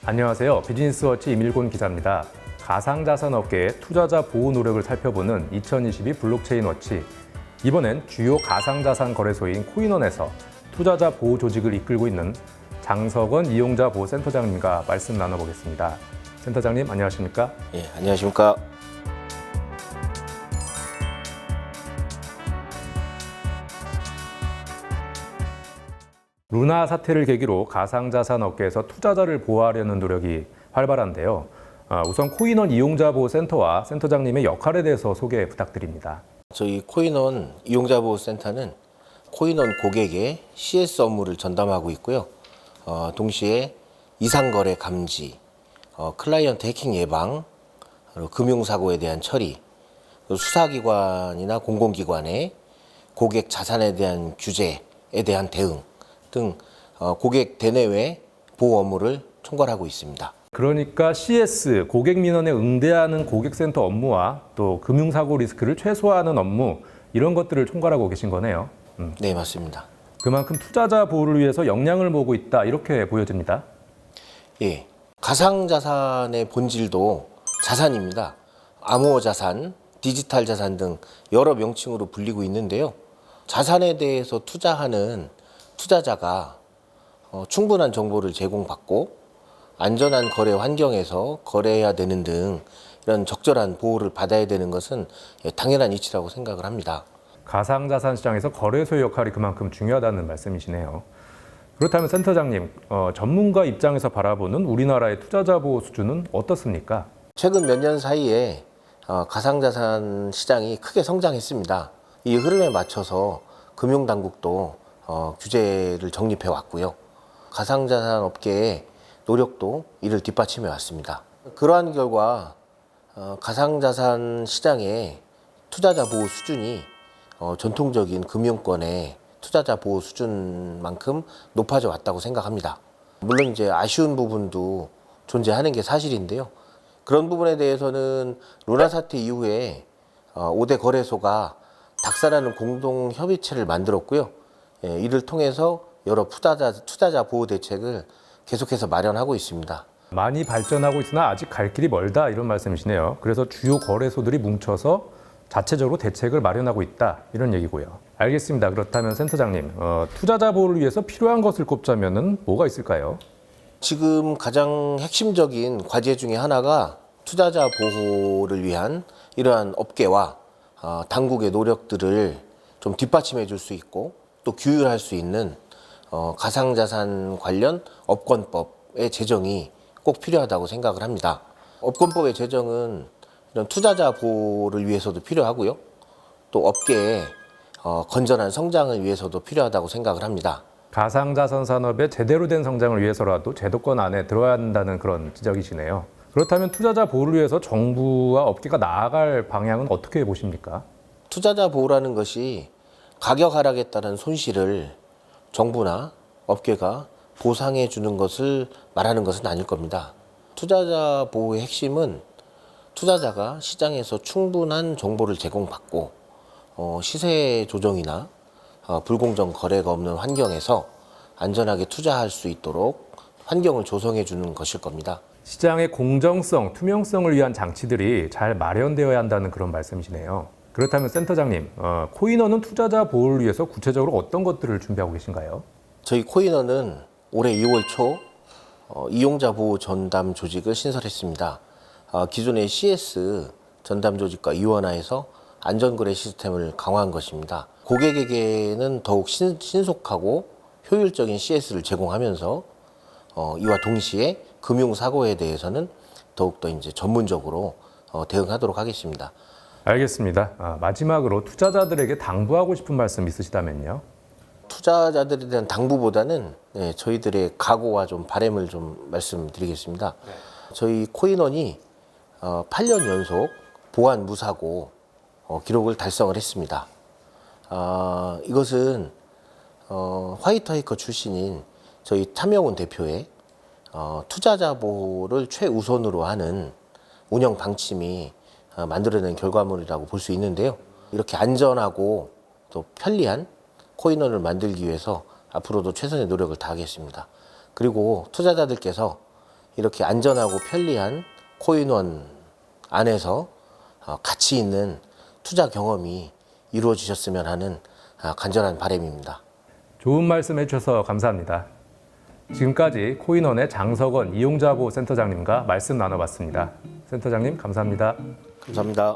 안녕하세요. 비즈니스워치 임일곤 기자입니다. 가상자산 업계의 투자자 보호 노력을 살펴보는 2022 블록체인 워치. 이번엔 주요 가상자산 거래소인 코인원에서 투자자 보호 조직을 이끌고 있는 장석원 이용자 보호 센터장님과 말씀 나눠보겠습니다. 센터장님 안녕하십니까? 예, 안녕하십니까? 루나 사태를 계기로 가상자산 업계에서 투자자를 보호하려는 노력이 활발한데요. 우선 코인원 이용자 보호 센터와 센터장님의 역할에 대해서 소개 부탁드립니다. 저희 코인원 이용자보호센터는 코인원 고객의 CS 업무를 전담하고 있고요. 동시에 이상거래 감지, 클라이언트 해킹 예방, 그리고 금융사고에 대한 처리, 수사기관이나 공공기관의 고객 자산에 대한 규제에 대한 대응 등 고객 대내외 보호 업무를 총괄하고 있습니다. 그러니까 CS, 고객 민원에 응대하는 고객센터 업무와 또 금융사고 리스크를 최소화하는 업무, 이런 것들을 총괄하고 계신 거네요. 네, 맞습니다. 그만큼 투자자 보호를 위해서 역량을 모으고 있다, 이렇게 보여집니다. 예, 가상자산의 본질도 자산입니다. 암호화 자산, 디지털 자산 등 여러 명칭으로 불리고 있는데요. 자산에 대해서 투자하는 투자자가 충분한 정보를 제공받고 안전한 거래 환경에서 거래해야 되는 등 이런 적절한 보호를 받아야 되는 것은 당연한 이치라고 생각을 합니다. 가상자산 시장에서 거래소의 역할이 그만큼 중요하다는 말씀이시네요. 그렇다면 센터장님, 전문가 입장에서 바라보는 우리나라의 투자자 보호 수준은 어떻습니까? 최근 몇 년 사이에 가상자산 시장이 크게 성장했습니다. 이 흐름에 맞춰서 금융당국도 규제를 정립해 왔고요. 가상자산 업계의 노력도 이를 뒷받침해 왔습니다. 그러한 결과 가상자산 시장의 투자자 보호 수준이 전통적인 금융권의 투자자 보호 수준만큼 높아져 왔다고 생각합니다. 물론 이제 아쉬운 부분도 존재하는 게 사실인데요. 그런 부분에 대해서는 루나 사태 이후에 5대 거래소가 닥사라는 공동 협의체를 만들었고요. 이를 통해서 여러 투자자 보호 대책을 계속해서 마련하고 있습니다. 많이 발전하고 있으나 아직 갈 길이 멀다, 이런 말씀이시네요. 그래서 주요 거래소들이 뭉쳐서 자체적으로 대책을 마련하고 있다, 이런 얘기고요. 알겠습니다. 그렇다면 센터장님, 투자자 보호를 위해서 필요한 것을 꼽자면 뭐가 있을까요? 지금 가장 핵심적인 과제 중에 하나가 투자자 보호를 위한 이러한 업계와 당국의 노력들을 좀 뒷받침해 줄 수 있고 또 규율할 수 있는 가상자산 관련 업권법의 제정이 꼭 필요하다고 생각을 합니다. 업권법의 제정은 이런 투자자 보호를 위해서도 필요하고요. 또 업계의 건전한 성장을 위해서도 필요하다고 생각을 합니다. 가상자산 산업의 제대로 된 성장을 위해서라도 제도권 안에 들어야 한다는 그런 지적이시네요. 그렇다면 투자자 보호를 위해서 정부와 업계가 나아갈 방향은 어떻게 보십니까? 투자자 보호라는 것이 가격 하락에 따른 손실을 정부나 업계가 보상해 주는 것을 말하는 것은 아닐 겁니다. 투자자 보호의 핵심은 투자자가 시장에서 충분한 정보를 제공받고 시세 조정이나 불공정 거래가 없는 환경에서 안전하게 투자할 수 있도록 환경을 조성해 주는 것일 겁니다. 시장의 공정성, 투명성을 위한 장치들이 잘 마련되어야 한다는 그런 말씀이시네요. 그렇다면 센터장님, 코인원은 투자자 보호를 위해서 구체적으로 어떤 것들을 준비하고 계신가요? 저희 코인원은 올해 2월 초 이용자 보호 전담 조직을 신설했습니다. 기존의 CS 전담 조직과 이원화해서 안전거래 시스템을 강화한 것입니다. 고객에게는 더욱 신속하고 효율적인 CS를 제공하면서 이와 동시에 금융사고에 대해서는 더욱더 이제 전문적으로 대응하도록 하겠습니다. 알겠습니다. 마지막으로 투자자들에게 당부하고 싶은 말씀 있으시다면요? 투자자들에 대한 당부보다는 저희들의 각오와 좀 바람을 좀 말씀드리겠습니다. 저희 코인원이 8년 연속 보안 무사고 기록을 달성을 했습니다. 이것은 화이트 하이커 출신인 저희 탐영훈 대표의 투자자 보호를 최우선으로 하는 운영 방침이 만들어낸 결과물이라고 볼 수 있는데요. 이렇게 안전하고 또 편리한 코인원을 만들기 위해서 앞으로도 최선의 노력을 다하겠습니다. 그리고 투자자들께서 이렇게 안전하고 편리한 코인원 안에서 가치 있는 투자 경험이 이루어지셨으면 하는 간절한 바람입니다. 좋은 말씀 해주셔서 감사합니다. 지금까지 코인원의 장석원 이용자보호 센터장님과 말씀 나눠봤습니다. 센터장님 감사합니다. 감사합니다.